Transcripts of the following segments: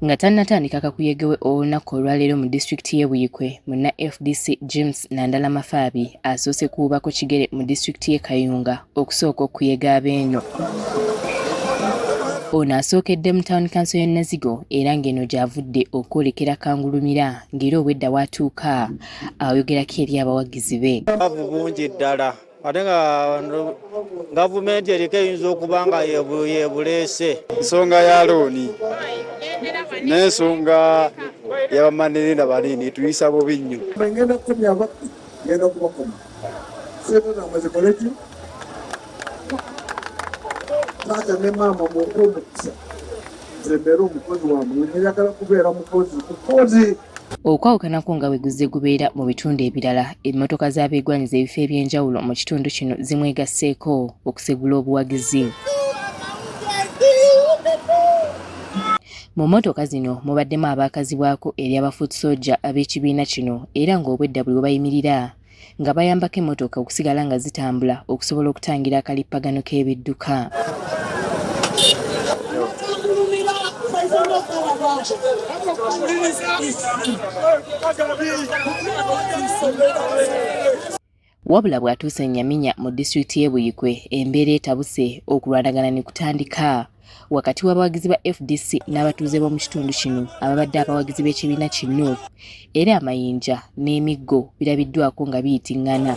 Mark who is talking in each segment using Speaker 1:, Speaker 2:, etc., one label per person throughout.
Speaker 1: nga tannatandika kakuyegewe olunaku olwaleero mu disitulikiti y'e Buyikwe, munna FDC James Nandala Mafaabi asoose kuubako kigere mu disitulikiti y'e Kayunga okusooka okuyega abeeno. Ono asookedde mu Town Council y'e Nazigo era ng'eno gy'avudde okwolekera Kangulumira ng'era obwedda watuuka ayogerako eri abawagizi be.
Speaker 2: Bungi ddala ate nga gavumenti eriko eyinza okuba nga yebuleese
Speaker 3: ensonga ya looni n'ensonga y'abamanirira banini tuyisa bubi nnyo.
Speaker 4: Ngenda kukomya abakulu ngenda kubakoma sente zammwe zikoleki taata ne maama mwoko omukisa nze mbeera omukozi wamwe njagala kubeera mukozi.
Speaker 1: Okwawukanako nga weguze gubeera mu bitundu ebirala, emmotoka z'abeegwanyiza ebifo eby'enjawulo mu kitundu kino zimwegasseeko okusegula obuwagizi. Mu mmotoka zino mubaddemu abaakazibwako eri abafuut soja ab'ekibiina kino era ng'obwedda buli we bayimirira nga bayambako emmotoka okusigala nga zitambula okusobola okutangira akalippagano k'ebidduka. Wabula bw'atuuse Nyaminya mu disitulikiti y'e Buyikwe embeera etabuse okulwanagana ne kutandika wakati w'abawagizi ba FDC n'abatuuze b'omu kitundu kino ababadde abawagizi b'ekibiina kino era amayinja n'emiggo birabiddwako nga biyitiŋŋana.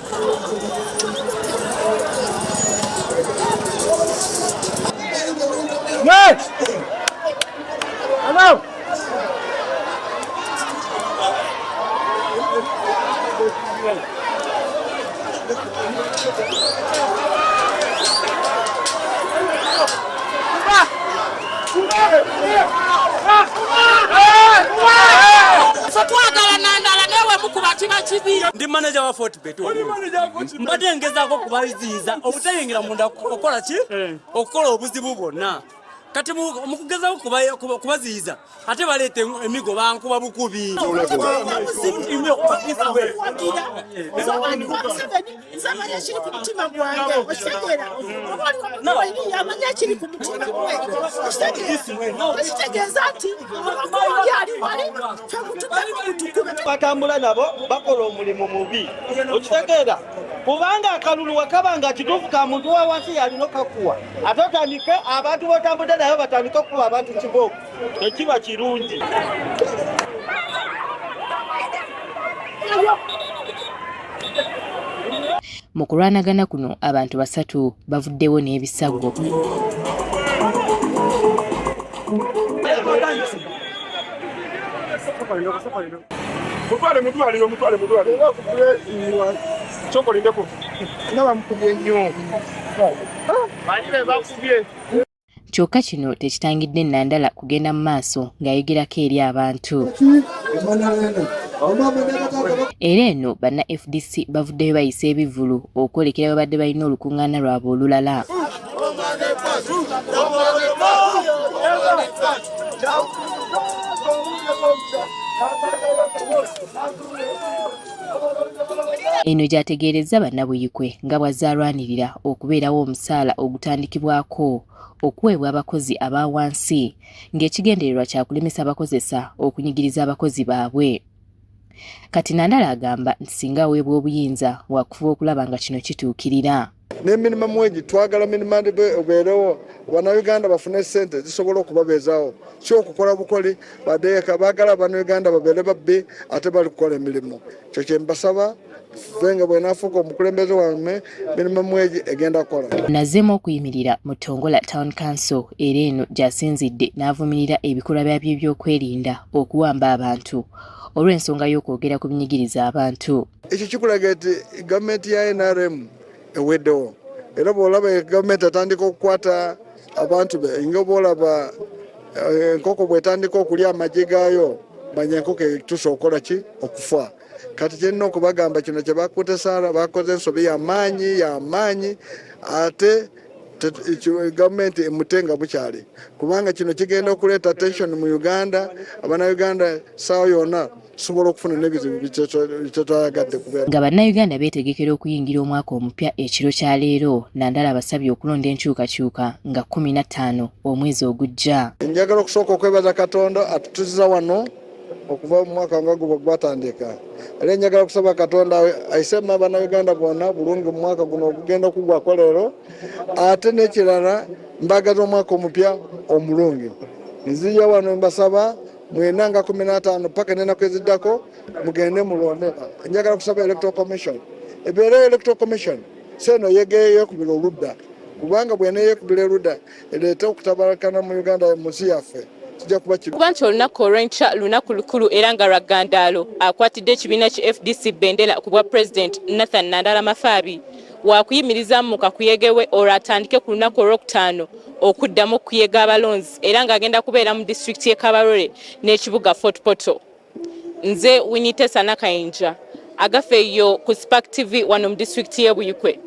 Speaker 5: Ndi manager wa Fort Beto. Mbadde ngezaako kubaziyiza obutayingira munda okola ki? Okola obuzibu bwonna. Kati mukugezaako kubaziyiza ate baleeta emigo bankuba bukubi.
Speaker 2: Batambula nabo bakola omulimu mubi okitegeera kubanga akalulu wakabanga kituufu ka muntu wa wansi yalina okakuwa ate otandike abantu botambudde nayo batandike okukuba abantu kibooko tekiba kirungi.
Speaker 1: Mu kulwanagana kuno abantu 3 bavuddewo n'ebisago. Kyokka kino tekitangidde Nandala kugenda mu maaso ng'ayogerako eri abantu. Era eno banna FDC bavuddeyo bayisa ebivulu okwolekera babadde balina olukuŋŋaana lwabwe olulala. Eno gyategeerezza bannabuyikwe nga bw'azaalwanirira okubeerawo omusaala ogutandikibwako okuweebwa abakozi aba wansi ng'ekigendererwa kya kulemesa abakozesa okunyigiriza abakozi baabwe. Kati Nandala agamba nti singa aweebwa obuyinza wakufuba okulaba nga kino kituukirira.
Speaker 3: Ne minimum wage twagala minimum obeerewo Bannayuganda bafune ssente zisobola okubabeezaawo si okukola bukoli badeeka baagala Bannayuganda babeere babbi ate bali kukola emirimu. Ekyo kye mbasaba venga bwenafuuka omukulembeze wammwe minimum wage egenda kukola.
Speaker 1: Nazzeemu okuyimirira mu Tongola Town Council era eno gy'asinzidde n'avumirira ebikolwa byabyo eby'okwerinda okuwamba abantu olw'ensonga y'okwogera ku binyigiriza abantu.
Speaker 3: Ekyo kikulaga nti gavumenti ya NRM eweddewo era bw'olaba gavumenti atandika okukwata abantu be nga bw'olaba enkoko bw'etandika okulya amagi gaayo manya enkoko etuusa okukola ki okufa. Kati kirina okubagamba kino kye bakutte Saara bakoze ensobi y'amaanyi ate gavumenti emutenga bukyali kubanga kino kigenda okuleeta tension mu Uganda. Abannayuganda saawa yonna tusobola okufuna n'ebizibu byetwayagadde kubeera.
Speaker 1: Nga bannayuganda beetegekera okuyingira omwaka omupya ekiro kya leero, Nandala abasabye okulonda enkyukakyuka nga 15 omwezi ogujja.
Speaker 3: Njagala okusooka okwebaza Katonda atutuziza wano okuva mu mwaka nga gubo gwatandika. Era njagala okusaba Katonda ayisemu abannayuganda bonna bulungi mu mwaka guno ogugenda okugwako leero, ate n'ekirala mbagaza omwaka omupya omulungi. Nzija wano mbasaba mwena nga 15 paka n'ennaku eziddako mugende mulonde. Njagala kusaba Electoral Commission ebeera Electoral Commission seno yeekubira oludda, kubanga bwena yeekubira oludda ereeta okutabalakana mu Uganda mu nsi yaffe.
Speaker 6: Kuba nti olunaku olw'enkya lunaku lukulu era nga lwa ggandaalo, akwatidde ekibiina ki FDC Bendera ku bwa President Nathan Nandala Mafaabi wakuyimiriza mu kakuyegewe olwo atandike ku lunaku olwokutaano okuddamu okuyega abalonzi era ng'agenda kubeera mu disitulikiti y'e Kabarole n'ekibuga Fort Portal. Nze Winitesa Nakayinja agafeeyo ku Spark TV wano mu disitulikiti y'e Buyikwe.